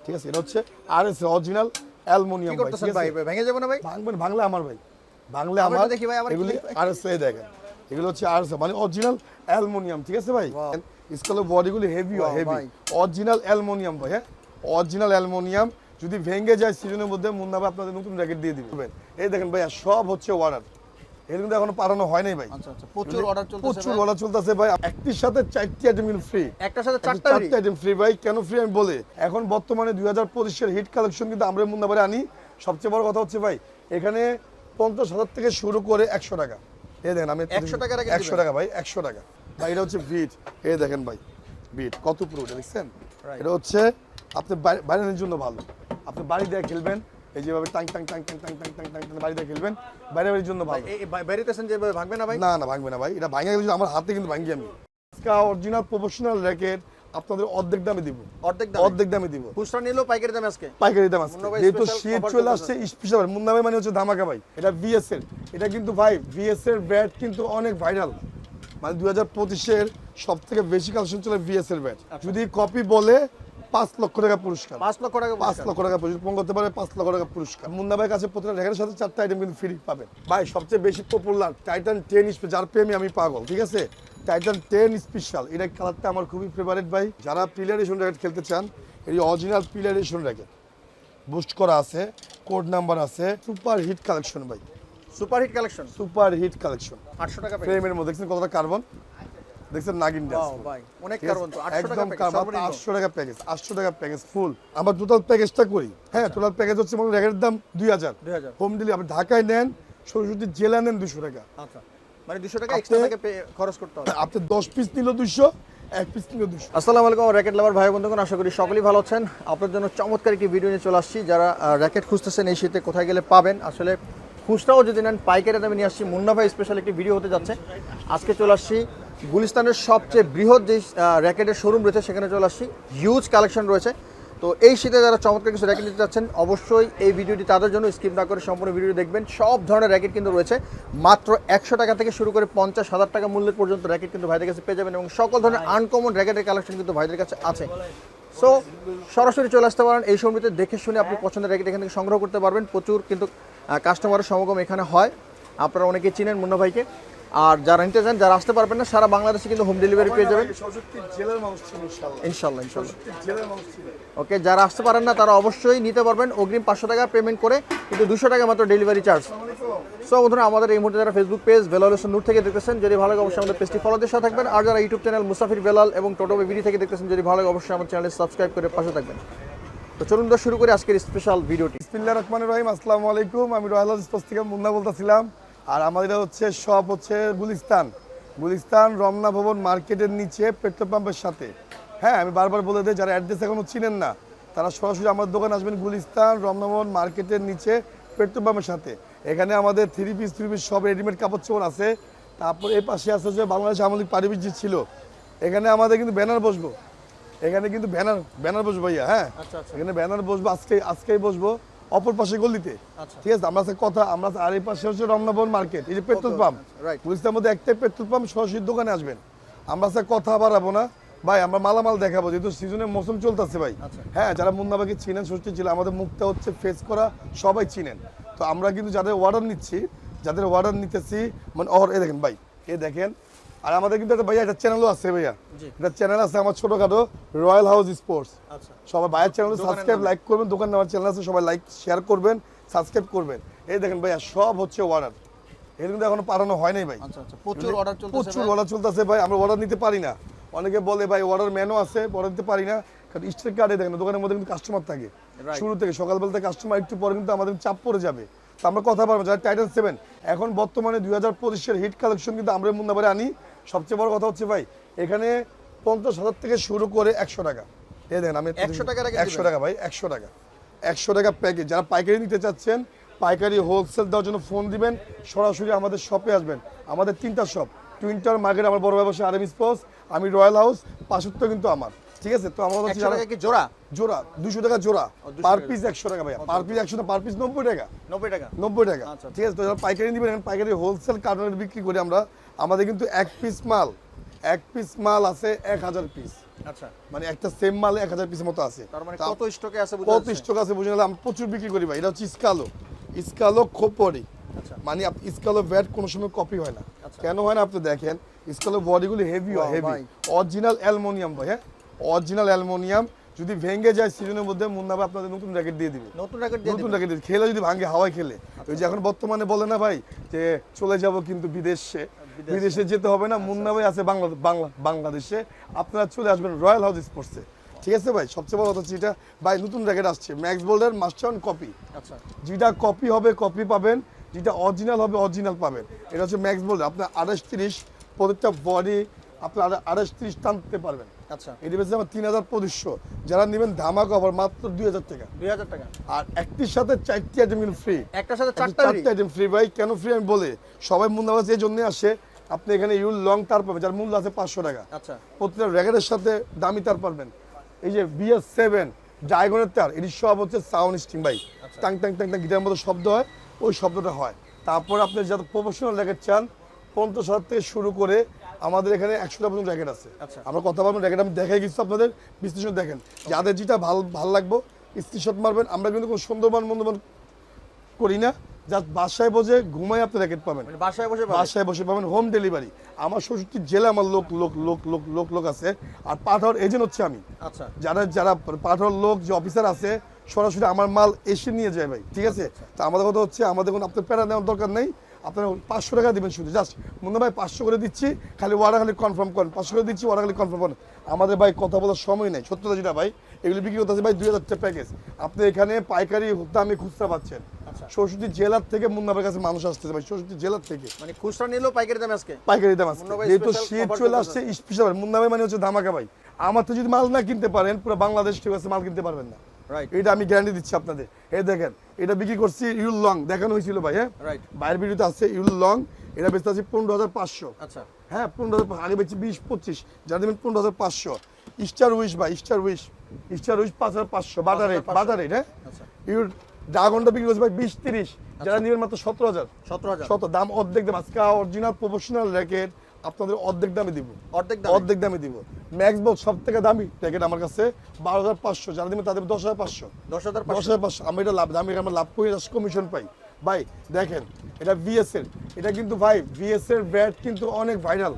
ঠিক আছে, এটা হচ্ছে আরএস অরিজিনাল অ্যালুমিনিয়াম কি করতেছেন ভাই? ভেঙে যাবে না ভাই? ভাঙবেন, ভাঙলে আমার ভাই, ভাঙলে আমার। দেখি ভাই, আবার এগুলি আরএস এই দেখেন, এগুলো হচ্ছে আরএস মানে অরিজিনাল অ্যালুমিনিয়াম, ঠিক আছে ভাই। স্কলের বডিগুলো হেভি হয়, হেভি অরিজিনাল অ্যালুমিনিয়াম ভাই। হ্যাঁ, অরিজিনাল অ্যালুমিনিয়াম। যদি ভেঙে যায় সিজনের মধ্যে মুন্না ভাই আপনাদের নতুন র্যাকেট দিয়ে দিবেন। এই দেখেন ভাই, সব হচ্ছে অর্ডার, এর কিন্তু এখনো পাঠানো হয় নাই ভাই। আচ্ছা আচ্ছা, প্রচুর অর্ডার চলতেছে, প্রচুর অর্ডার চলতেছে ভাই। একটির সাথে 4টি আইটেম কিন্তু ফ্রি, একটার সাথে 4টা আইটেম ফ্রি ভাই। কেন ফ্রি আমি বলি, এখন বর্তমানে 2025 এর হিট কালেকশন কিন্তু আমরা মুন্না ভাই আনি। সবচেয়ে বড় কথা হচ্ছে ভাই, এখানে 50,000 থেকে শুরু করে 100 টাকা। এই দেখেন আমি 100 টাকা 100 টাকা ভাই, 100 টাকা ভাই। এটা হচ্ছে বিট, এই দেখেন ভাই বিট কত পুরো, দেখছেন? এটা হচ্ছে আপনি বাইরের জন্য ভালো, আপনি বাড়ি দিয়ে খেলবেন, এই যেভাবে tongue tongue tongue tongue tongue tongue tongue tongue tongue বাড়ি দিয়ে খেলবেন, বাইরে বাড়ির জন্য ভালো। এই বাইরেতেছেন যে ভাঙবে না ভাই? না না, ভাঙবে না ভাই। এটা ভাঙা গেলে আমার হাতে কিন্তু ভাঙি আমি। অরিজিনাল প্রফেশনাল র্যাকেট আপনাদের অর্ধেক দামে দিব, অর্ধেক দামে দিব। খুচরা নিলেও পাইকারি দামে আজকে, পাইকারি দাম আজকে। যেহেতু শীত চলে আসছে, স্পেশাল মুন্না ভাই মানে হচ্ছে ধামাকা ভাই। এটা ভিএস এর, এটা কিন্তু ভাই ভিএস এর ব্যাট কিন্তু অনেক ভাইরাল, মানে 2025 এর সবথেকে বেশি কালেকশন চলে ভিএস এর ব্যাট। যদি কপি বলে 5 লক্ষ টাকা পুরস্কার, 5 লক্ষ টাকা, 5 লক্ষ টাকা পুরস্কার করতে পারে, 5 লক্ষ টাকা পুরস্কার। মুন্না ভাইয়ের কাছে প্রত্যেকটা র্যাকেটের সাথে 4টা আইটেম কিন্তু ফ্রি পাবেন ভাই। সবচেয়ে বেশি পপুলার টাইটান 10 স্পেশাল, যার প্রেমে আমি পাগল, ঠিক আছে। টাইটান 10 স্পেশাল, এটা কালারটা আমার খুবই ফেভারিট ভাই। যারা পিলারেশন র্যাকেট খেলতে চান, এই অরিজিনাল পিলারেশন র্যাকেট, বুস্ট করা আছে, কোড নাম্বার আছে, সুপার হিট কালেকশন ভাই, super hit collection, super hit collection. 800 টাকা ফ্রেমের মধ্যে দেখছেন কতটা কার্বন, দেখছেন নাগিন ডাস ভাই, অনেক কার্বন তো। 800 টাকা একদম কার্বন, 800 টাকা প্যাকেজ, 800 টাকা প্যাকেজ ফুল। আমরা টোটাল প্যাকেজটা করি, হ্যাঁ টোটাল প্যাকেজ হচ্ছে মানে র্যাকেটের দাম 2000, হোম ডেলিভারি। আপনি ঢাকায় নেন, সরস্বতী জেলা নেন 200 টাকা। আচ্ছা, মানে 200 টাকা এক্সট্রা টাকা খরচ করতে হবে। আপনি 10 পিস নিল 200, 1 পিস নিল 200। আসসালামু আলাইকুম র্যাকেট লাভার ভাই বন্ধুগণ, আশা করি সকলেই ভালো আছেন। আপনার জন্য চমৎকার একটি ভিডিও নিয়ে চলে আসছি। যারা র্যাকেট খুঁজতেছেন এই শীতে কোথায় গেলে পাবেন, আসলে খুচরাও যদি নেন পাইকারি দামে নিয়ে আসছি। মুন্না ভাই স্পেশাল একটি ভিডিও হতে যাচ্ছে। আজকে চলে আসছি গুলিস্তানের সবচেয়ে বৃহৎ যে র্যাকেটের শোরুম রয়েছে, সেখানে চলে আসছি। হিউজ কালেকশন রয়েছে। তো এই শীতে যারা চমৎকার কিছু র্যাকেট নিতে যাচ্ছেন, অবশ্যই এই ভিডিওটি তাদের জন্য, স্কিপ না করে সম্পূর্ণ ভিডিও দেখবেন। সব ধরনের র্যাকেট কিন্তু রয়েছে, মাত্র 100 টাকা থেকে শুরু করে 50,000 টাকা মূল্যের পর্যন্ত র্যাকেট কিন্তু ভাইদের কাছে পেয়ে যাবেন, এবং সকল ধরনের আনকমন র্যাকেটের কালেকশন কিন্তু ভাইদের কাছে আছে। সো সরাসরি চলে আসতে পারেন এই শোরুমটিতে, দেখে শুনে আপনি পছন্দের র্যাকেট এখান থেকে সংগ্রহ করতে পারবেন। প্রচুর কিন্তু কাস্টমারের সমাগম এখানে হয়, আপনারা অনেকেই চিনেন মুন্না ভাইকে। আর যারা নিতে চান, যারা আসতে পারবেন না, সারা বাংলাদেশে কিন্তু হোম ডেলিভারি পেয়ে যাবেন ইনশাল্লাহ। ওকে, যারা আসতে পারেন না তারা অবশ্যই নিতে পারবেন অগ্রিম 500 টাকা পেমেন্ট করে, কিন্তু 200 টাকা মাত্র ডেলিভারি চার্জ। সো বন্ধুরা, আমাদের এই মুহূর্তে যারা ফেসবুক পেজ বেলাল হোসেন নূর থেকে দেখতেছেন, যদি ভালো লাগে অবশ্যই আমাদের পেজটি ফলো দিয়ে সাথে থাকবেন। আর যারা ইউটিউব চ্যানেল মুসাফির বেলাল এবং টোটো বিডি থেকে দেখতেছেন, যদি ভালো লাগে অবশ্যই আমার চ্যানেলে সাবস্ক্রাইব করে পাশে থাকবেন। তো চলুন তো শুরু করি আজকের স্পেশাল ভিডিওটি। বিসমিল্লাহির রহমানির রহিম। আসসালামু আলাইকুম, আমি রয়্যাল স্পোর্টস থেকে মুন্না বলতেছিলাম। আর আমাদের হচ্ছে সব হচ্ছে গুলিস্তান রমনা ভবন মার্কেটের নিচে পেট্রোল পাম্পের সাথে। হ্যাঁ, আমি বারবার বলে দিই, যারা অ্যাড্রেস এখনো চিনেন না তারা সরাসরি আমার দোকানে আসবেন, গুলিস্তান রমনা ভবন মার্কেটের নিচে পেট্রোল পাম্পের সাথে। এখানে আমাদের থ্রি পিস সব রেডিমেড কাপড় চোপড় আছে। তারপর এই পাশে আছে যে বাংলাদেশ আওয়ামী লীগ পারিবারিক যে ছিল, এখানে আমাদের কিন্তু ব্যানার বসবো, এখানে কিন্তু ব্যানার বসবো ভাইয়া। হ্যাঁ, এখানে ব্যানার বসবো, আজকেই বসবো অপর পাশে গলিতে, ঠিক আছে। আমরা কথা আমরা আর এই পাশে হচ্ছে রমনা ভবন মার্কেট, এই যে পেট্রোল পাম্প, গুলিস্তানের মধ্যে একটাই পেট্রোল পাম্প, সরাসরি দোকানে আসবেন। আমরা কথা বাড়াবো না ভাই, আমরা মালামাল দেখাবো, যেহেতু সিজনের মৌসুম চলতেছে ভাই। হ্যাঁ, যারা মুন্না ভাইকে চিনেন, ষষ্ঠী ছিল আমাদের মুখটা হচ্ছে ফেস করা, সবাই চিনেন। তো আমরা কিন্তু যাদের অর্ডার নিতেছি মানে এই দেখেন ভাই, দেখেন। আর আমাদের কিন্তু একটা ভাইয়া, একটা চ্যানেলও আছে ভাইয়া, একটা চ্যানেল আছে আমার ছোটখাটো, রয়্যাল হাউস স্পোর্টস। সবাই ভাইয়ের চ্যানেল সাবস্ক্রাইব লাইক করবেন, দোকান আমার চ্যানেল আছে, সবাই লাইক শেয়ার করবেন, সাবস্ক্রাইব করবেন। এই দেখেন ভাইয়া, সব হচ্ছে অর্ডার, এর কিন্তু এখনো পাঠানো হয় নাই ভাই। প্রচুর অর্ডার চলতেছে ভাই, আমরা অর্ডার নিতে পারি না। অনেকে বলে ভাই অর্ডার ম্যানও আছে, অর্ডার দিতে পারি না, কারণ স্ট্রিট কার্ডে দেখেন দোকানের মধ্যে কিন্তু কাস্টমার থাকে শুরু থেকে, সকালবেলা থেকে কাস্টমার, একটু পরে কিন্তু আমাদের চাপ পড়ে যাবে। তো আমরা কথা বলবো, যারা টাইটান 7 এখন বর্তমানে 2025 এর হিট কালেকশন কিন্তু আমরা মুন্না ভাই আনি। সবচেয়ে বড় কথা হচ্ছে ভাই, এখানে 50,000 থেকে শুরু করে 100 টাকা। এই দেখেন আমি 100 টাকা ভাই, 100 টাকা প্যাকেজ। যারা পাইকারি নিতে চাচ্ছেন, পাইকারি হোলসেল দেওয়ার জন্য ফোন দিবেন, সরাসরি আমাদের শপে আসবেন। আমাদের 3টা শপ, টুইন টাওয়ার মার্কেট আমার বড় ব্যবসা আর এম স্পোর্টস, আমি রয়্যাল হাউস, পাঁচত্ব কিন্তু আমার, ঠিক আছে। তো আমাদের হচ্ছে জোড়া 200 টাকা জোড়া, পার পিস 100 টাকা ভাইয়া, পার পিস 100 না, পার পিস 90 টাকা, ঠিক আছে। তো যারা পাইকারি নেবেন, পাইকারি হোলসেল কার্টনের বিক্রি করি আমরা। আমাদের কিন্তু এক পিস মাল আছে 1000 পিস, আচ্ছা, মানে একটা সেম মালে 1000 পিসের মতো আছে। তার মানে তা কত স্টকে আছে বুঝা কত যাচ্ছে? স্টক আছে বুঝে গেলাম, আমি প্রচুর বিক্রি করি ভাই। এটা হচ্ছে স্কালো খোপরি, আচ্ছা, মানে স্কালো ব্যাট কোনো সময় কপি হয় না। আচ্ছা। কেন হয় না আপনি দেখেন, স্কালো বডিগুলো হেভি হয়, Wow, হেভি ভাই। অরিজিনাল অ্যালুমিনিয়াম ভাই। হ্যাঁ, অরিজিনাল অ্যালুমিনিয়াম। যদি ভেঙে যায় সিজনের মধ্যে মুন্না ভাই আপনাদের নতুন র্যাকেট দিয়ে দিবে। নতুন রেকর্ড দিয়ে নতুন দিবেন? র্যাকেট দিয়ে খেলে যদি ভাঙে হাওয়ায় খেলে, ওই যে এখন বর্তমানে বলে না ভাই যে চলে যাব কিন্তু বিদেশে, বিদেশে যেতে হবে না, মুন্না ভাই আছে বাংলাদেশে। আপনারা চলে আসবেন রয়্যাল হাউস স্পোর্টসে। ঠিক আছে ভাই, সবচেয়ে বড় কথা হচ্ছে এটা ভাই নতুন র্যাকেট আসছে ম্যাক্স বোল্ডার মাস্টার কপি। আচ্ছা, যেটা কপি হবে কপি পাবেন, যেটা অরিজিনাল হবে অরিজিনাল পাবেন। এটা হচ্ছে ম্যাক্স বোল্ডার, আপনার 28-30 প্রত্যেকটা বডি আপনার 28-30 টানতে পারবেন। আচ্ছা। এটি বেশি আমার 3200। যারা নেবেন ধামাকা অফার মাত্র 2000 টাকা। 2000 টাকা। আর একটির সাথে 4টি আইটেম কিন্তু ফ্রি। একটার সাথে 4টা চারটি আইটেম ফ্রি ভাই। কেন ফ্রি আমি বলে, সবাই মুন্নাবাস এই জন্য আসে, আপনি এখানে ইউল লং তার পাবেন যার মূল্য আছে 500 টাকা। আচ্ছা, প্রত্যেকটা র্যাকেটের সাথে দামি তার পারবেন। এই যে BS7 ডায়াগনের তার, এটি সব হচ্ছে সাউন্ড স্টিং ভাই। আচ্ছা। টাং টাং টাং টাং গিটারের মতো শব্দ হয়, ওই শব্দটা হয়। তারপর আপনি যাতে প্রফেশনাল র্যাকেট চান 50,000 থেকে শুরু করে আমাদের এখানে 100টা পর্যন্ত র্যাকেট আছে। আচ্ছা। আমরা কথা বলবো, র্যাকেট আমি দেখাই কিছু আপনাদের বিশ্লেষণ দেখেন, যাদের যেটা ভালো লাগবে স্ক্রিনশট মারবেন। আমরা কিন্তু কোনো সুন্দরবন মন্দবন করি না, জাস্ট বাসায় বসে ঘুমাই আপনি র্যাকেট পাবেন। মানে বাসায় বসে পাবেন? বাসায় বসে পাবেন, হোম ডেলিভারি। আমার 64 জেলা আমার লোক আছে। আর পাঠাওয়ার এজেন্ট হচ্ছে আমি। আচ্ছা, যারা পাঠাওয়ার লোক যে অফিসার আছে সরাসরি আমার মাল এসে নিয়ে যায় ভাই। ঠিক আছে, তা আমাদের কথা হচ্ছে আমাদের কোনো আপনার প্যারা নেওয়ার দরকার নেই। আপনার 500 টাকা দিবেন শুধু, জাস্ট মুন্না ভাই 500 করে দিচ্ছি, খালি ওয়ারা খালি কনফার্ম করেন। 500 করে দিচ্ছি, ওয়ারা খালি কনফার্ম করেন। আমাদের ভাই কথা বলার সময় নেই, সত্যতা যেটা ভাই। এগুলো বিক্রি করতে আছে ভাই 2000 টাকা প্যাকেজ। আপনি এখানে পাইকারি দামে খুচরা পাচ্ছেন। আচ্ছা। 64 জেলার থেকে মুন্না ভাইয়ের কাছে মানুষ আসতেছে ভাই, 64 জেলার থেকে মানে খুচরা নিলেও পাইকারি দামে আজকে? পাইকারি দাম আছে। মুন্না ভাই যেহেতু special শীত offer চলে চলতেছে। আসছে স্পেশাল মুন্না ভাই মানে হচ্ছে ধামাকা ভাই। আমার তো যদি মাল না কিনতে পারেন পুরো বাংলাদেশ ঠিক আছে মাল কিনতে পারবেন না। রাইট, এটা আমি গ্যারান্টি দিচ্ছি আপনাদের। এই দেখেন, এটা বিক্রি করছি ইউল লং, দেখানো হয়েছিল ভাই। হ্যাঁ, রাইট। বাইরের ভিডিওতে আছে ইউল লং। এটা বেচতে আছে 15,500। আচ্ছা, হ্যাঁ, 15,000 আগে বেচছি 20-25, যারা দেবেন 15,500। স্টার উইশ ভাই, স্টার উইশ 5,500 বাটার রেট। 5,500 হ্যাঁ, আচ্ছা। ইউর ড্রাগনটা বিক্রি করছে ভাই 20-30, যারা নেবেন মাত্র 17,000। 17,000 দাম অর্ধেক দাম আজকে অরিজিনাল প্রফেশনাল র্যাকেট আপনাদের অর্ধেক দামে দিব। অর্ধেক দামে? অর্ধেক দামে দিব। ম্যাক্স বল সব থেকে দামি র্যাকেট আমার কাছে 12,500, যারা দেবেন তাদের 10,500। 10,500 10,500 আমি এটা লাভ দামি, আমরা লাভ করি, কমিশন পাই ভাই। দেখেন এটা VS এর, এটা কিন্তু ভাই VS এর ব্যাট কিন্তু অনেক ভাইরাল,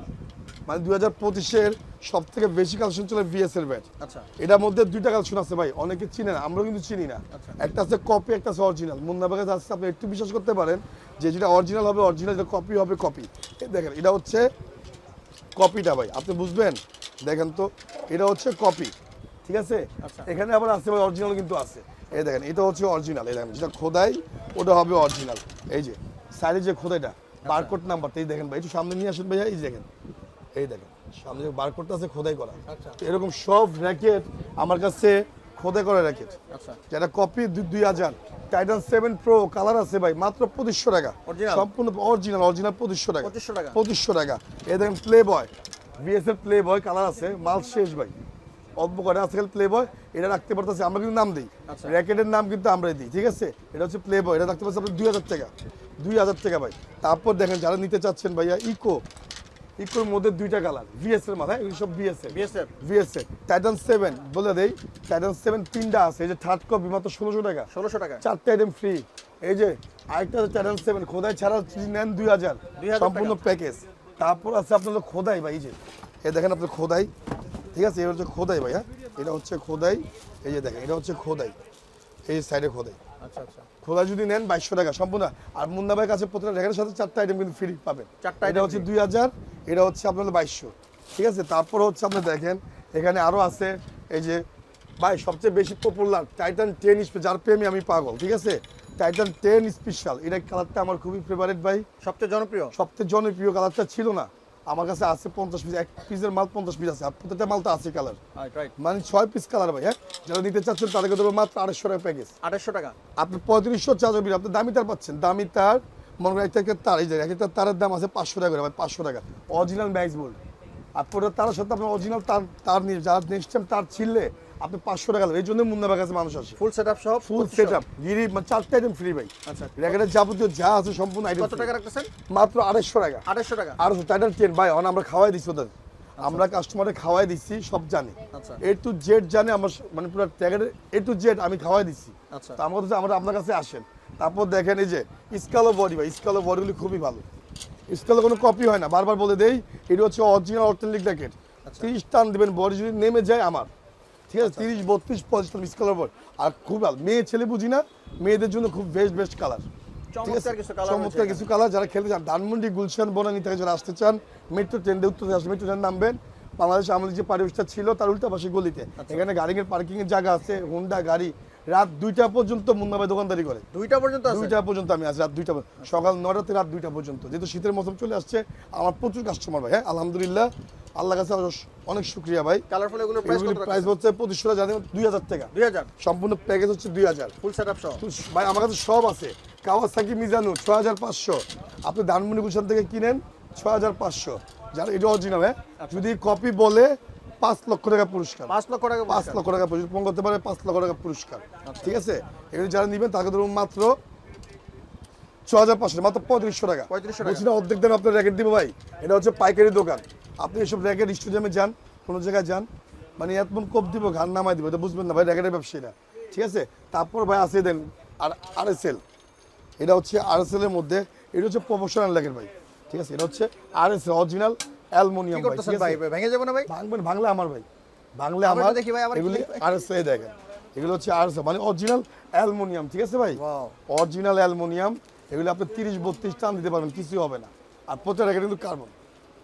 মানে 2025-এর সব থেকে বেশি কালেকশন চলে VS এর ব্যাট। আচ্ছা, এটার মধ্যে 2টা কালেকশন আছে ভাই, অনেকে চিনে না, আমরাও কিন্তু চিনি না। আচ্ছা। একটা আছে কপি, একটা আছে অরিজিনাল। মুন্না ভাইয়ের কাছে আসছে, আপনি একটু বিশ্বাস করতে পারেন যে যেটা অরিজিনাল হবে অরিজিনাল, যেটা কপি হবে কপি। দেখেন এটা হচ্ছে কপিটা ভাই, আপনি বুঝবেন। দেখেন তো, এটা হচ্ছে কপি, ঠিক আছে। আচ্ছা। এখানে আবার আছে ভাই অরিজিনাল কিন্তু আছে। এই দেখেন এটা হচ্ছে অরিজিনাল, এই দেখেন যেটা খোদাই ওটা হবে অরিজিনাল। এই যে সাইডে যে খোদাইটা বারকোড নাম্বারটা, এই দেখেন ভাই, একটু সামনে নিয়ে আসেন ভাইয়া। এই দেখেন, এই দেখেন সামনে যে বারকোডটা আছে খোদাই করা। আচ্ছা, তো এরকম সব র্যাকেট আমার কাছে খোদাই করা র্যাকেট, আচ্ছা। যেটা কপি 2000। টাইটান 7 প্রো কালার আছে ভাই মাত্র 2500 টাকা। Original? সম্পূর্ণ অরিজিনাল 2500 টাকা। 2500 টাকা? 2500 টাকা। এই দেখেন প্লে বয়, VS এর প্লে বয় কালার আছে, মাল শেষ ভাই, অল্প করে আজকাল প্লে বয়। এটা রাখতে পারতেছি আমরা, কিন্তু নাম দিই, আচ্ছা। র্যাকেটের নাম কিন্তু আমরাই দিই। ঠিক আছে, এটা হচ্ছে প্লে বয়, এটা রাখতে পারছি আপনার 2000 টাকা। 2000 টাকা ভাই। তারপর দেখেন যারা নিতে চাচ্ছেন ভাইয়া ইকোর মধ্যে 2টা কালার VS এর মাথায়, এগুলো সব VS এর। VS এর টাইটান 7 বলে দেই, টাইটান 7 3টা আছে। এই যে থার্ড কপি মাত্র 1600 টাকা। 1600 টাকা? 4টা আইটেম ফ্রি। এই যে আরেকটা আছে টাইটান 7 খোদাই ছাড়া যদি নেন 2000 2000 সম্পূর্ণ টাকা। প্যাকেজ। তারপর আছে আপনাদের খোদাই ভাই, এই যে এই দেখেন আপনার খোদাই, ঠিক আছে। এটা হচ্ছে খোদাই ভাই। হ্যাঁ, এটা হচ্ছে খোদাই, এই যে দেখেন এটা হচ্ছে খোদাই, এই সাইডে খোদাই। আচ্ছা, আচ্ছা। খোলা যদি নেন 2200 টাকা সম্পূর্ণ। আর মুন্না ভাইয়ের কাছে প্রত্যেকটা র্যাকেটের সাথে 4টা আইটেম কিন্তু ফ্রি পাবেন। 4টা এটা item হচ্ছে free। 2000, এটা হচ্ছে আপনাদের 2200, ঠিক আছে। তারপর হচ্ছে আপনি দেখেন এখানে আরো আছে, এই যে ভাই সবচেয়ে বেশি পপুলার টাইটান 10 স্পেশাল, যার প্রেমী আমি পাগল, ঠিক আছে। টাইটান 10 স্পেশাল, এটা কালারটা আমার খুবই ফেভারিট ভাই, সবচেয়ে জনপ্রিয়? সবচেয়ে জনপ্রিয় কালারটা ছিল না, আমার কাছে আছে 50 পিস, এক পিসের মাল 50 পিস আছে, আর প্রত্যেকটা মাল তো আছে কালার, রাইট। মানে 6 পিস কালার ভাই। হ্যাঁ, যারা নিতে চাচ্ছেন তাদেরকে দেবো মাত্র 250 টাকা প্যাকেজ। 2800 টাকা? আপনি 3500 চার্জার বিল, আপনি দামি তার পাচ্ছেন, দামি তার মনে করেন একটা তার, এই যে একটা তারের দাম আছে 500 টাকা করে ভাই, 500 টাকা অরিজিনাল ম্যাক্স বোল্ড। আর পুরো তার সাথে আপনার অরিজিনাল তার নিয়ে যারা নেক্সট টাইম তার ছিললে আপনি 500 টাকা, এই জন্য মুন্না ভাইয়ের কাছে মানুষ আসে। ফুল সেটআপ সহ? ফুল সেটআপ গিরি, মানে 4টা আইটেম ফ্রি ভাই। আচ্ছা। র্যাকেটের যাবতীয় যা আছে সম্পূর্ণ আইটেম। কত টাকা রাখতেছেন? মাত্র 250 টাকা। 2800 টাকা? আর টাইটান 10 ভাই, আমরা খাওয়াই দিচ্ছি ওদের, আমরা কাস্টমারে খাওয়াই দিচ্ছি, সব জানে, আচ্ছা এ টু জেড জানে, আমার মানে পুরো ট্যাগের এ টু জেড আমি খাওয়াই দিচ্ছি। আচ্ছা তো আমাদের আমরা আপনার কাছে আসেন, তারপর দেখেন এই যে স্কালো বডি, ভাই স্কালো বডিগুলি খুবই ভালো, স্কালো কোনো কপি হয় না, বারবার বলে দেই এটা হচ্ছে অরিজিনাল অথেন্টিক জ্যাকেট। 30 টান দিবেন, বডি যদি নেমে যায় আমার, ঠিক আছে, 30 32 50 টান স্কালো বডি, আর খুব ভালো মেয়ে ছেলে বুঝি না, মেয়েদের জন্য খুব বেস্ট কালার, ঠিক আছে, চমৎকার কিছু কালার চমৎকার কিছু কালার। যারা খেলতে চান ধানমন্ডি, গুলশান, বনানী থেকে যারা আসতে চান, মেট্রো ট্রেন দিয়ে উত্তর আসে, মেট্রো ট্রেন নামবেন, বাংলাদেশ আমাদের যে পরিবেশটা ছিল তার উল্টা পাশে গলিতে, এখানে গাড়ির পার্কিং এর জায়গা আছে, হোন্ডা গাড়ি, রাত 2টা পর্যন্ত মুন্না ভাই দোকানদারি করে, 2টা পর্যন্ত আছে 2টা পর্যন্ত আমি আছি, রাত 2টা সকাল 9টা থেকে রাত 2টা পর্যন্ত। যেহেতু শীতের মৌসুম চলে আসছে, আমার প্রচুর কাস্টমার ভাই, হ্যাঁ আলহামদুলিল্লাহ, আল্লাহর কাছে অনেক শুক্রিয়া ভাই। কালারফুল এগুলো প্রাইস কত প্রাইস হচ্ছে 2500 জানেন, 2000 টাকা 2000 সম্পূর্ণ প্যাকেজ হচ্ছে 2000 ফুল সেটআপ সহ। ভাই আমার কাছে সব আছে, কাওয়াসাকি মিজানু 6500, আপনি ধানমন্ডি গুলশান থেকে কিনেন 6500, যারা এটা অরিজিনাল, হ্যাঁ যদি কপি বলে 5 লক্ষ টাকা পুরস্কার, 5 লক্ষ টাকা 5 লক্ষ টাকা পুরস্কার ফোন করতে পারে, 5 লক্ষ টাকা পুরস্কার, ঠিক আছে। এগুলো যারা নেবেন তাকে ধরুন মাত্র 6500, মাত্র 3500 টাকা, 3500 টাকা। বলছি না অর্ধেক দামে আপনার র্যাকেট দিব ভাই, এটা হচ্ছে পাইকারি দোকান। আপনি এসব র্যাকেট স্টেডিয়ামে যান, কোনো জায়গায় যান, মানে এত কোপ দিব, ঘান নামাই দিব, এটা বুঝবেন না ভাই, র্যাকেটের ব্যবসায়ীরা, ঠিক আছে। তারপর ভাই আছে দেন আর আরএসএল, এটা হচ্ছে আরএসএল এর মধ্যে, এটা হচ্ছে প্রফেশনাল র্যাকেট ভাই, ঠিক আছে, এটা হচ্ছে আরএসএল অরিজিনাল অ্যালুমিনিয়াম কি ভাই, করতেছেন ঠিক ভাই, আছে। ভেঙে যাবে না ভাই? ভাঙবেন, ভাঙলে আমার ভাই, ভাঙলে আবার আমার, দেখি ভাই, আবার এগুলি কি? আরএসএল দেখেন, এগুলো হচ্ছে আরএসএল মানে অরিজিনাল অ্যালুমিনিয়াম, ঠিক আছে ভাই, Wow. অরিজিনাল অ্যালুমিনিয়াম, এগুলো আপনি 30 32 টান দিতে পারবেন, কিছু হবে না। আর প্রত্যেক র্যাকেট কিন্তু কার্বন,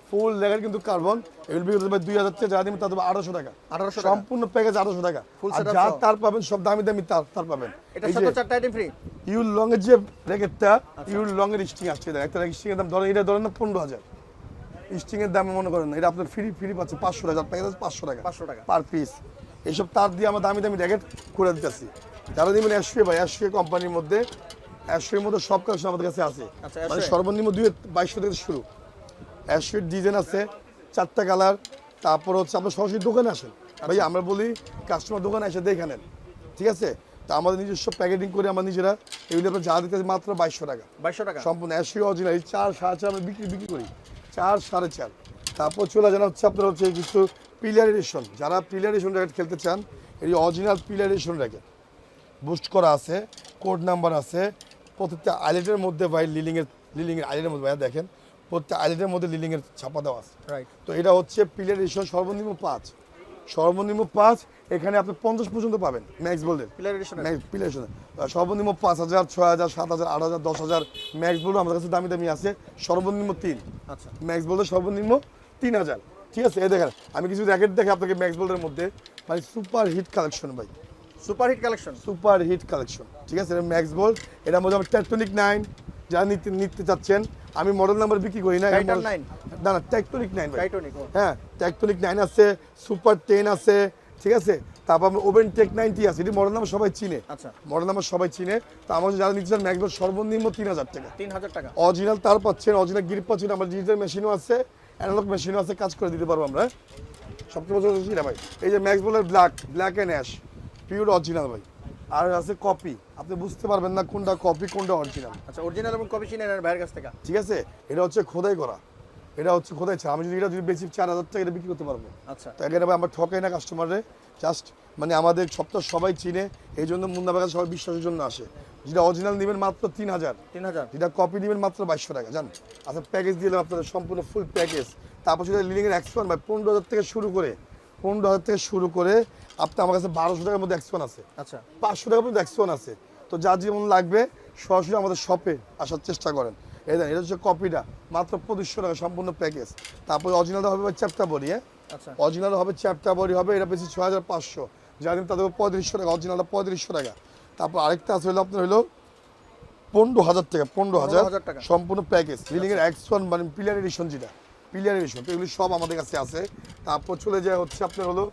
ফুল র্যাকেট কিন্তু কার্বন, এগুলো বিক্রি করতে ভাই 2000 টাকা, যা দিবেন তা দেবো 1800 টাকা, 1800 টাকা সম্পূর্ণ প্যাকেজ 1800 টাকা, Full আর setup যা সহ। তার পাবেন সব দামি দামি তার পাবেন। এটা এই সাথে যে 4টা আইটেম ফ্রি। ইউল লং এর যে র্যাকেটটা, ইউল লং এর স্ট্রিং আসছে, একটা স্ট্রিং এর দাম ধরেন, এটা ধরেন না 15000, স্ট্রিং এর দাম মনে করেন না, এটা আপনার ফ্রি পাচ্ছে 500 টাকা, প্যাকেজ 500 টাকা 500 টাকা পার পিস। এইসব তার দিয়ে আমরা দামি দামি র্যাকেট করে দিতেছি। যারা নেবেন অ্যাশফে ভাই, অ্যাশফে কোম্পানির মধ্যে, অ্যাশফের মধ্যে সব কালেকশন আমাদের কাছে আছে, আচ্ছা, মানে অ্যাশফে। সর্বনিম্ন 2200 থেকে শুরু। অ্যাশফের ডিজাইন আছে 4টা কালার, তারপর হচ্ছে আপনার সরাসরি দোকানে আসেন ভাই, আমরা বলি কাস্টমার দোকানে এসে দেখে নেন, ঠিক আছে। তা আমাদের নিজস্ব প্যাকেটিং করে আমরা নিজেরা এগুলো আপনার যা দিতে মাত্র 2200 টাকা, 2200 টাকা সম্পূর্ণ অ্যাশফে অরিজিনাল 4 4.5 আমরা বিক্রি করি, 4 4.5। তারপর চলে যান হচ্ছে আপনার হচ্ছে কিছু পিলার এডিশন, যারা পিলার এডিশন র্যাকেট খেলতে চান, এই original pillar edition racket boost করা আছে, কোড নাম্বার আছে, প্রত্যেকটা আইলেটের মধ্যে ভাই লিলিংয়ের আইলেটের মধ্যে ভাই দেখেন, প্রত্যেকটা আইলেটের মধ্যে লিলিংয়ের ছাপা দেওয়া আছে। রাইট তো এটা হচ্ছে পিলার এডিশন, সর্বনিম্ন 5, এখানে আপনি 50 পর্যন্ত পাবেন ম্যাক্স বোল্ডের, পিলার এডিশন পিলার এডিশন সর্বনিম্ন 5000 6000 7000 8000 10000, ম্যাক্স বোল্ড আমাদের কাছে দামি দামি আছে, সর্বনিম্ন 3, আচ্ছা ম্যাক্স বোল্ডের সর্বনিম্ন 3000, ঠিক আছে। এই দেখেন আমি কিছু র্যাকেট দেখে আপনাকে ম্যাক্স বোল্ডের মধ্যে, মানে সুপার হিট কালেকশন ভাই, super hit collection super hit collection, ঠিক আছে। এটা ম্যাক্স বোল্ড, এটার মধ্যে আমার টেকটনিক 9 যারা নিতে চাচ্ছেন, আমি মডেল নাম্বার বিক্রি করি না, টাইটান 9 না না টেকটনিক 9 ভাই, টাইটনিক হ্যাঁ টেকটনিক 9 আছে, সুপার 10 আছে, ঠিক আছে। তারপর আমার ওভেন টেক 90 আছে, এটি মডেল নাম্বার সবাই চিনে, আচ্ছা মডেল নাম্বার সবাই চিনে। তো আমার যারা নিতে চান ম্যাক্স বোল্ড সর্বনিম্ন 3000 টাকা, 3000 টাকা অরিজিনাল তার পাচ্ছেন, অরিজিনাল গ্রিপ পাচ্ছেন, আমার ডিজিটাল মেশিনও আছে, অ্যানালগ মেশিনও আছে, কাজ করে দিতে পারবো আমরা। সবচেয়ে বড় কথা এটা ভাই, এই যে ম্যাক্স বোল্ডের black and ash pure original ভাই, আর আছে কপি, আপনি বুঝতে পারবেন না কোনটা কপি কোনটা অরিজিনাল, আচ্ছা অরিজিনাল এবং কপি চিনেন আর ভাইয়ের কাছ থেকে ঠিক আছে। এটা হচ্ছে খোদাই করা, এটা হচ্ছে খোদাই ছাড়া, আমি যদি এটা বেশি 4000 টাকা এটা বিক্রি করতে পারবো। আচ্ছা তো এখানে ভাই আমরা ঠকাই না কাস্টমারে, জাস্ট মানে আমাদের সপ্তাহ সবাই চিনে, এই জন্য মুন্না বাগান সবাই বিশ্বাসের জন্য আসে। যেটা অরিজিনাল নেবেন মাত্র 3000, 3000 যেটা কপি নেবেন মাত্র 2200 টাকা, জান। আচ্ছা প্যাকেজ দিলাম আপনাদের সম্পূর্ণ ফুল প্যাকেজ। তারপর সেটা লিলিংয়ের এক্সপান ভাই 15000 থেকে শুরু করে, 15000 থেকে শুরু করে আপনার আমার কাছে 1200 টাকার মধ্যে এক্সপান আছে, আচ্ছা 500 টাকার মধ্যে এক্সপান আছে। তো যার যেমন লাগবে সরাসরি আমাদের শপে আসার চেষ্টা করেন। এই দেন এটা হচ্ছে কপিটা মাত্র 2500 টাকা সম্পূর্ণ প্যাকেজ। তারপর অরিজিনালটা হবে চ্যাপ্টা বডি, হ্যাঁ আচ্ছা অরিজিনাল হবে চ্যাপ্টা বডি হবে, এটা বেশি 6500, যাদের তাদের 3500 টাকা, অরিজিনালটা 3500 টাকা। তারপর আরেকটা আছে হলো আপনার হলো 15000 টাকা, 15000 টাকা সম্পূর্ণ প্যাকেজ, লিলিংয়ের X1 মানে পিলার এডিশন, যেটা পিলার এডিশন, তো এগুলি সব আমাদের কাছে আছে। তারপর চলে যায় হচ্ছে আপনার হলো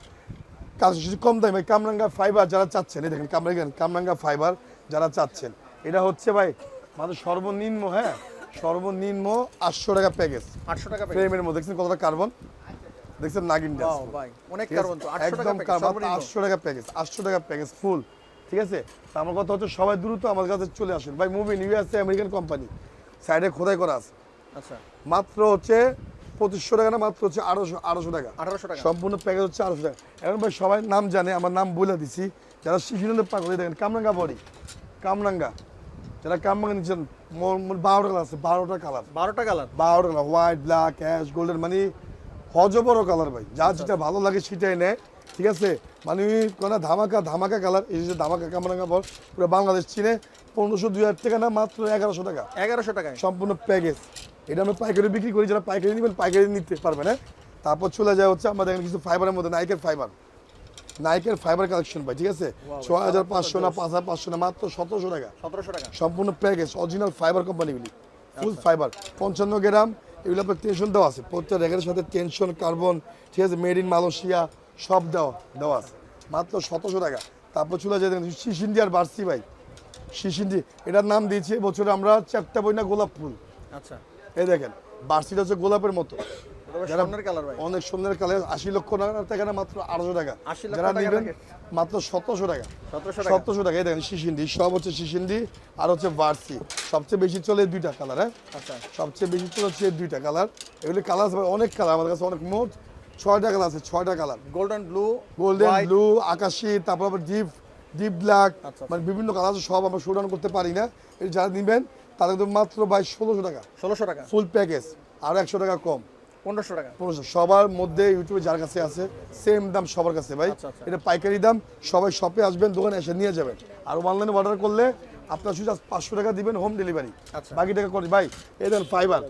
কাজ কম দামে কামরাঙ্গা ফাইবার যারা চাচ্ছেন, এই দেখেন কামরাঙ্গা ফাইবার যারা চাচ্ছেন, এটা হচ্ছে ভাই আমাদের সর্বনিম্ন, হ্যাঁ সর্বনিম্ন 800 টাকা প্যাকেজ, 800 টাকা প্যাকেজ ফ্রেমের মধ্যে দেখছেন কতটা কার্বন, দেখছেন নাগিন ডাস, ওয়াও ভাই অনেক কার্বন তো 800 টাকা একদম প্যাকেজ কার্বন, সর্বনিম্ন 800 টাকা প্যাকেজ, 800 টাকা প্যাকেজ ফুল, ঠিক আছে। তো আমার কথা হচ্ছে সবাই দ্রুত আমার কাছে চলে আসেন ভাই, মুভি ইউএসএ আমেরিকান কোম্পানি, সাইডে খোদাই করা আছে, আচ্ছা মাত্র হচ্ছে 2500 টাকা না, মাত্র হচ্ছে 1800 টাকা। 1800 টাকা সম্পূর্ণ প্যাকেজ হচ্ছে 1800 টাকা। এখন ভাই সবাই নাম জানে, আমার নাম বলে দিছি। যারা শিশুদের পাগল, এই দেখেন কামরাঙ্গা বডি, কামরাঙ্গা, যারা কামরাঙ্গা নিচ্ছেন 12টা কালার আছে, 12টা কালার, 12টা কালার, 12টা colour, white, black, ash, golden, মানে হজবড় কালার ভাই, যা যেটা ভালো লাগে সেটাই নেয়, ঠিক আছে। মানে কোনো ধামাকা ধামাকা কালার, এই যে ধামাকা কামরাঙ্গা বল, পুরো বাংলাদেশ চিনে। 1500-2000 টাকা না, মাত্র 1100 টাকা 1100 টাকায় সম্পূর্ণ প্যাকেজ। এটা আমরা পাইকারি বিক্রি করি, যারা পাইকারি নেবেন পাইকারি নিতে পারবেন। হ্যাঁ, তারপর চলে যায় হচ্ছে আমাদের এখানে কিছু ফাইবারের মধ্যে নাইকের ফাইবার, নাইকের ফাইবার কালেকশন ভাই, ঠিক আছে। 6500 না, 5500 না, মাত্র 1700 টাকা 1700 টাকা সম্পূর্ণ প্যাকেজ, অরিজিনাল ফাইবার কোম্পানিগুলি, ফুল ফাইবার, 55 গ্রাম। এগুলো আপনার টেনশন দেওয়া আছে, প্রত্যেক র্যাকের সাথে টেনশন, কার্বন, ঠিক আছে, মেড ইন মালয়েশিয়া সব দেওয়া আছে, মাত্র 1700 টাকা। তারপর চলে যায় শিশিন্ডি আর বার্সি ভাই, শিশিন্ডি এটার নাম দিয়েছি এবছরে আমরা চ্যাপ্টা বই না গোলাপ ফুল। আচ্ছা, এই দেখেন বার্সিটা হচ্ছে গোলাপের মতো, যারা কালার ভাই, অনেক সুন্দর কালার, 80 লক্ষ টাকা না, মাত্র 800 টাকা। 80 লক্ষ যারা টাকা নেবেন racket। মাত্র 1700 টাকা, 1700 টাকা 1700 টাকা। এই দেখেন শিশিন্ডি, সব হচ্ছে শিশিন্ডি আর হচ্ছে বার্সি। সবচেয়ে বেশি চলে এই দুইটা কালার। হ্যাঁ, আচ্ছা, সবচেয়ে বেশি চলে হচ্ছে এই দুইটা কালার। এগুলি কালার আছে ভাই, অনেক কালার আমাদের কাছে, অনেক, মোট 6টা কালার আছে, 6টা colour, golden blue, golden, blue, আকাশি, তারপর আবার ডিপ ব্ল্যাক, আচ্ছা। মানে বিভিন্ন কালার আছে, সব আমরা শোডাউন করতে পারি না। এই যারা নেবেন তাদের তো মাত্র ভাই 1600 টাকা 1600 টাকা, ফুল প্যাকেজ, আর 100 টাকা কম, 1500 টাকা 1500। সবার মধ্যে ইউটিউবে যার কাছে আছে সেম দাম সবার কাছে ভাই। আচ্ছা, আচ্ছা। এটা পাইকারি দাম, সবাই শপে আসবেন, দোকানে এসে নিয়ে যাবেন। আর অনলাইনে অর্ডার করলে আপনার শুধু 500 টাকা দিবেন হোম ডেলিভারি, আচ্ছা। বাকি টাকা করি ভাই। এই দেন ফাইবার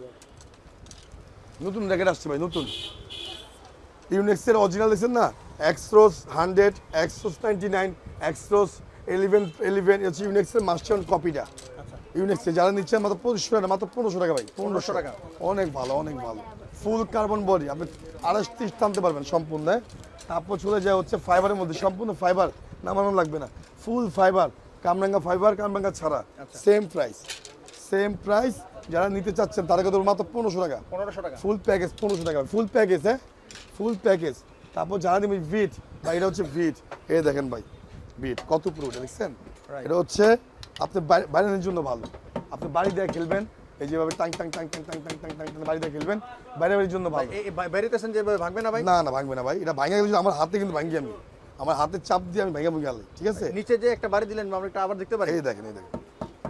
নতুন র্যাকেট আসছে ভাই, নতুন ইউনিক্সের অরিজিনাল দেখছেন না, এক্সরোস 100, এক্সরোস 99, এক্সরোস 11 হচ্ছে ইউনিক্সের মাস্টার কপিটা। আচ্ছা, ইউনিক্সে যারা নিচ্ছেন মাত্র 2500 টাকা, মাত্র 1500 টাকা ভাই, 1500 টাকা। অনেক ভালো, অনেক ভালো। ফুল কার্বন বডি, আপনি 28-30 টানতে পারবেন সম্পূর্ণ। তারপর চলে যায় হচ্ছে ফাইবারের মধ্যে, সম্পূর্ণ ফাইবার, নামানো লাগবে না, ফুল ফাইবার, কামরাঙ্গা ফাইবার, কামরাঙ্গা ছাড়া, আচ্ছা। Same price. যারা নিতে চাচ্ছেন তারা কত, মাত্র 1500 টাকা 1500 টাকা, ফুল প্যাকেজ, 1500 টাকা ফুল প্যাকেজ। হ্যাঁ, ফুল প্যাকেজ। তারপর যারা নেবেন ভিট ভাই, এটা হচ্ছে ভিট, এই দেখেন ভাই ভিট কত পুরো, দেখছেন। Right. এটা হচ্ছে আপনি বাইরের জন্য ভালো, আপনি বাড়ি দিয়ে খেলবেন, এই যেভাবে tongue tongue tongue tongue tongue tongue tongue tongue tongue বাড়ি দিয়ে খেলবেন, বাড়ির জন্য ভালো। এই বাইরেতেছেন যে ভাগবে না ভাই, না না, ভাঙবে না ভাই, এটা ভাঙে গেলে আমার হাতে কিন্তু ভাঙি, আমি আমার হাতে চাপ দিয়ে আমি ভেঙে গেলে, ঠিক আছে। নিচে যে একটা বাড়ি দিলেন আমরা একটা আবার দেখতে পারি, এই দেখেন, এই দেখেন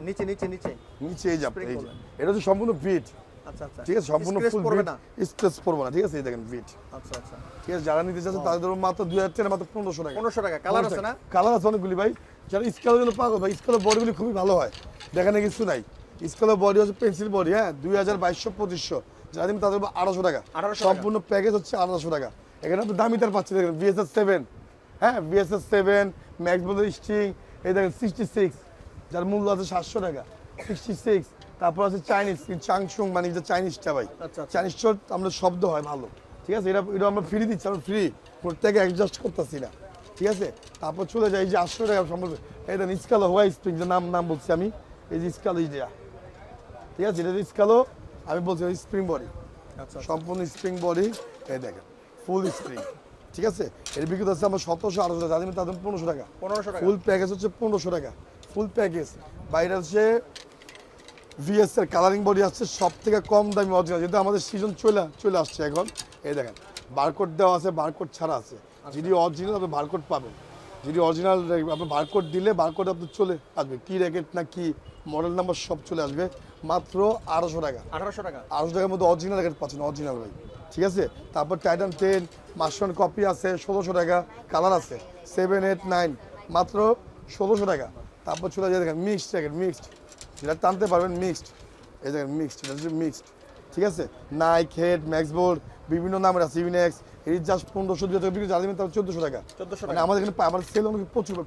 নিচে নিচে নিচে, নিচে, এই যে Spring এই যে বললেন। এটা হচ্ছে সম্পূর্ণ ভিট, আচ্ছা আচ্ছা, ঠিক আছে, সম্পূর্ণ Scratch ফুল পড়বে ভিট, না, স্ক্র্যাচ পড়বে না, ঠিক আছে। এই দেখেন ভিট, আচ্ছা আচ্ছা, ঠিক আছে। যারা নিতে চাচ্ছেন তাদের জন্য মাত্র 2000 টাকা, মাত্র 1500 টাকা 1500 টাকা। কালার আছে না? কালার আছে অনেকগুলি ভাই। যারা স্কেলের জন্য পাগল ভাই, স্কেলের বডিগুলি খুবই ভালো হয়, দেখানে কিছু নাই। স্কেলের বডি হচ্ছে পেন্সিল বডি, হ্যাঁ, 2200-2500। যারা দিন তাদের 800 টাকা 800 টাকা। সম্পূর্ণ প্যাকেজ হচ্ছে 800 টাকা। এখানে আপনি দামি তার পাচ্ছেন, দেখেন VSS 7, হ্যাঁ, VSS 7 ম্যাক্স বলের স্ট্রিং, এই দেখেন 66, যার মূল্য আছে 700 টাকা 66। তারপর আছে চাইনিজ চাংসুং, মানে যে চাইনিজটা ভাই, আচ্ছা, আচ্ছা। চাইনিজ আমরা শব্দ হয় ভালো, ঠিক আছে। এটা আমরা ফ্রি দিচ্ছি, আমরা ফ্রি, প্রত্যেকে অ্যাডজাস্ট করতেছি না, ঠিক আছে। তারপর চলে যায় এই যে 800 টাকা সম্ভব, এই দেন স্কালো হোয়াই স্প্রিং, যে নাম বলছি আমি, এই যে স্কালো, এই যে, ঠিক আছে, এটা স্কালো আমি বলছি স্প্রিং বডি, আচ্ছা, সম্পূর্ণ স্প্রিং বডি, এই দেখেন ফুল স্প্রিং, ঠিক আছে। এর বিক্রি আছে আমার 1700-1800 টাকা, যাদের তাদের 1500 টাকা 1500 টাকা, ফুল প্যাকেজ হচ্ছে 1500 টাকা ফুল প্যাকেজ। বাইরে হচ্ছে VS এর কালারিং বডি আসছে সব থেকে কম দামি অরিজিনাল, যেহেতু আমাদের সিজন চলে আসছে এখন। এই দেখেন বারকোড দেওয়া আছে, বারকোড ছাড়া আছে। যদি অরিজিনাল আপনি বারকোড পাবেন, যদি অরিজিনাল আপনি বারকোড দিলে বারকোড আপনি চলে আসবে, কি র্যাকেট না কি মডেল নাম্বার সব চলে আসবে, মাত্র 800 টাকা 1800 টাকা 800 টাকার মধ্যে অরিজিনাল র্যাকেট পাচ্ছেন, অরিজিনাল ভাই, ঠিক আছে। তারপর টাইটান 10 মাস্টার কপি আছে 1600 টাকা, কালার আছে 7, 8, 9, মাত্র 1600 টাকা। তারপর চলে যায় দেখেন মিক্সড র্যাকেট, মিক্সড যেটা টানতে পারবেন, মিক্সড, এই দেখেন মিক্সড, এটা হচ্ছে মিক্সড, ঠিক আছে। নাইক, হেড, ম্যাক্সবোর্ড, বিভিন্ন নামের আছে, ইউনিক্স, এই জাস্ট 1500-2000 টাকা বিক্রি, যারা নেবেন তার 1400 টাকা 1400 মানে টাকা। আমাদের এখানে আমার সেল অনেক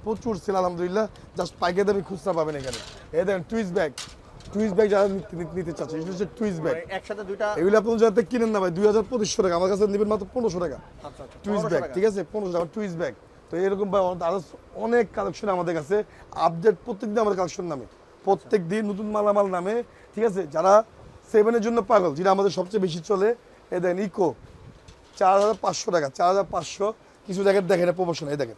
প্রচুর সেল আলহামদুলিল্লাহ, জাস্ট পাইকারি দামে খুচরা পাবেন এখানে। এই দেখেন টুইস্ট ব্যাগ যারা নিতে চাচ্ছে, এটা হচ্ছে টুইস্ট ব্যাগ, একসাথে দুইটা, এগুলো আপনার যাতে কিনেন না ভাই 2500 টাকা, আমার কাছে নেবেন মাত্র 1500 টাকা আচ্ছা আচ্ছা, টুইস্ট 1500 ব্যাগ, টাকা। ঠিক আছে, 1500 টাকা টুইস্ট ব্যাগ। তো এরকম ভাই আরো অনেক কালেকশন আমাদের কাছে আপডেট, প্রত্যেকদিন আমাদের কালেকশন নামে, প্রত্যেক দিন নতুন মালামাল নামে, ঠিক আছে। যারা 7-এর জন্য পাগল, যেটা আমাদের সবচেয়ে বেশি চলে, এই দেখেন ইকো 4500 টাকা 4500। কিছু র্যাকেট দেখেন প্রমোশন, এই দেখেন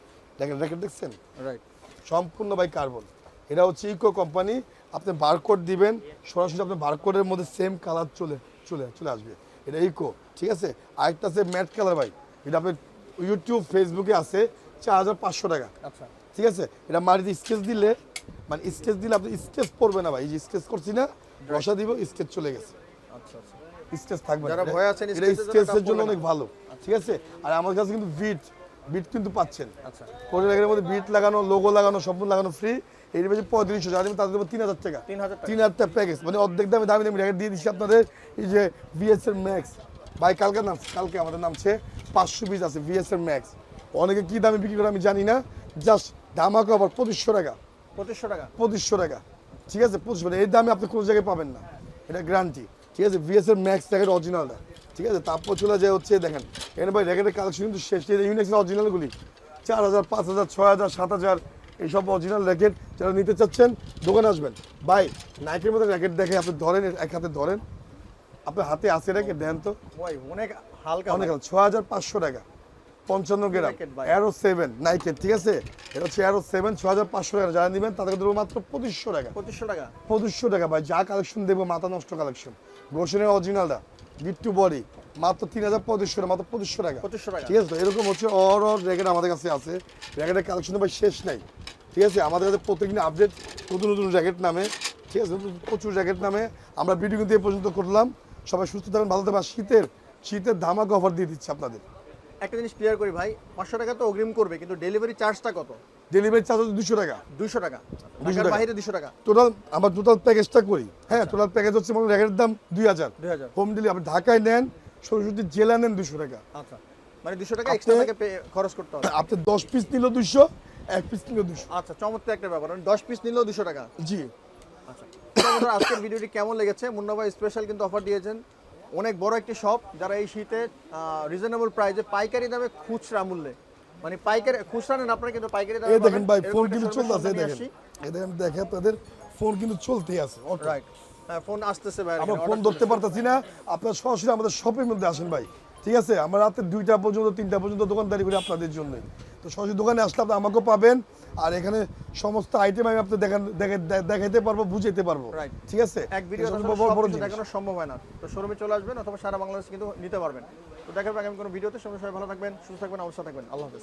র্যাকেট দেখছেন, রাইট, সম্পূর্ণ বাই কার্বন। এটা হচ্ছে ইকো কোম্পানি, আপনি বারকোড দিবেন সরাসরি, আপনার বারকোডের মধ্যে সেম কালার চলে আসবে। এটা ইকো, ঠিক আছে। আরেকটা আছে ম্যাট কালার ভাই, এটা আপনার ইউটিউব ফেসবুকে আছে 4500 টাকা, আচ্ছা ঠিক আছে। এটা মাটিতে স্কেচ দিলে, মানে স্কেচ দিলে আপনি স্কেচ পড়বে না ভাই, এই যে স্কেচ করছি না, বসা দিব স্কেচ চলে গেছে, আচ্ছা আচ্ছা স্কেচ থাকবে না। যারা ভয় আছেন এটা sketch এর জন্য স্কেচের কাজ জন্য করবে না। অনেক ভালো, ঠিক আছে। আর আমার কাছে কিন্তু বিট কিন্তু পাচ্ছেন, আচ্ছা কোটি টাকার মধ্যে বিট লাগানো, লোগো লাগানো, সম্পূর্ণ লাগানো ফ্রি। এর বেশি 3500, যারা নেবেন তাদের দেবো 3000 টাকা, 3000 টাকা 3000 টাকা প্যাকেজ, মানে অর্ধেক দামে দামি দামি র্যাকেট দিয়ে দিচ্ছি আপনাদের। এই যে ভিএসএর ম্যাক্স ভাই, কালকে আমাদের নামছে 500 পিস আছে ভিএসএর ম্যাক্স। অনেকে কি দামে বিক্রি করে আমি জানি না, জাস্ট ধামাকা অফার 2500 টাকা, 2500 টাকা 2500 টাকা, ঠিক আছে। 2500 টাকা, এই দামে আপনি কোনো জায়গায় পাবেন না, এটা গ্যারান্টি, ঠিক আছে। ভিএসএর ম্যাক্স র্যাকেট অরিজিনালটা, ঠিক আছে। তারপর চলে যায় হচ্ছে দেখেন এখানে ভাই র্যাকেটের কালেকশন কিন্তু শেষ, ইউনিক্সের অরিজিনালগুলি 4000, 5000, 6000, 7000 এইসব অরিজিনাল র্যাকেট যারা নিতে চাচ্ছেন দোকানে আসবেন। ভাই নাইকের মধ্যে র্যাকেট দেখে আপনি ধরেন, এক হাতে ধরেন, আপনার হাতে আছে র্যাকেট দেন তো, ভাই অনেক হালকা অনেক 6500 টাকা, 55 গ্রাম Racket ভাই। অ্যারো 7 নাইকের, ঠিক আছে। এটা হচ্ছে অ্যারো 7, 6500 টাকা। যারা নেবেন তাদেরকে দেবো মাত্র 2500 টাকা, 2500 টাকা 2500 টাকা ভাই। যা কালেকশন দেবো মাথা নষ্ট কালেকশন, গোশনের অরিজিনালটা গিট টু বডি মাত্র 3500 টাকা, মাত্র 2500 টাকা, 2500 টাকা ঠিক আছে। তো এরকম হচ্ছে অর র্যাকেট আমাদের কাছে আছে, র্যাকেটের কালেকশন ভাই শেষ নাই, ঠিক আছে। আমাদের কাছে প্রত্যেকদিন আপডেট নতুন নতুন র্যাকেট নামে, ঠিক আছে, প্রচুর র্যাকেট নামে। আমরা ভিডিও কিন্তু এ পর্যন্ত করলাম। সবাই সুস্থ থাকবেন, ভালো থাকবেন। আর শীতের ধামাকা অফার দিয়ে দিচ্ছি আপনাদের। একটা জিনিস ক্লিয়ার করি ভাই, 500 টাকা তো অগ্রিম করবে, কিন্তু ডেলিভারি চার্জটা কত? ডেলিভারি চার্জ হচ্ছে 200 টাকা, 200 টাকা 200 ঢাকার টাকা। বাইরে 200 টাকা টোটাল আমার টোটাল প্যাকেজটা করি, হ্যাঁ টোটাল প্যাকেজ হচ্ছে মানে র্যাকেটের দাম 2000, 2000 হোম ডেলিভারি। আপনি ঢাকায় নেন, সরস্বতী জেলা নেন 200 টাকা, আচ্ছা মানে 200 টাকা এক্সট্রা আপনি- টাকা খরচ করতে হবে। আপনি 10 পিস নিল 200, 1 পিস নিল 200, আচ্ছা চমৎকার একটা ব্যাপার, মানে 10 পিস নিলেও 200 টাকা। জি। আচ্ছা তো বন্ধুরা, আজকের ভিডিওটি কেমন লেগেছে? মুন্না ভাই স্পেশাল কিন্তু অফার দিয়েছেন, অনেক বড় একটি শপ, যারা এই শীতে রিজনেবল প্রাইসে পাইকারি দামে খুচরা মূল্যে, মানে পাইকারি খুচরা নেন আপনারা কিন্তু পাইকারি দামে এই দেখেন ভাই এরকম ফোন একটা কিন্তু showroom চলতেছে, সামনে নিয়ে দেখেন আসি। এই দেখেন, দেখে আপনাদের ফোন কিন্তু চলতেই আছে, রাইট হ্যাঁ ফোন আসতেছে ভাই, আমরা order ফোন ধরতে পারতাছি না। আপনারা সরাসরি আমাদের শপের মধ্যে আসেন ভাই, ঠিক আছে। আমরা রাতে 2টা পর্যন্ত 3টা পর্যন্ত দোকানদারি করি আপনাদের জন্য। তো সরাসরি দোকানে আসলে আপনি আমাকেও পাবেন, আর এখানে সমস্ত আইটেম আমি আপনাদের দেখাইতে পারবো, বুঝাইতে পারবো, Right. ঠিক আছে। এক ভিডিও এটা সবচেয়ে বড় জিনিস। দেখানো সম্ভব হয় না, তো শোরুমে চলে আসবেন অথবা সারা বাংলাদেশ কিন্তু নিতে পারবেন। তো দেখার আগামী কোনো ভিডিওতে, সবাই ভালো থাকবেন, সুস্থ থাকবেন, অবস্থা থাকবেন, আল্লাহ হাফেজ।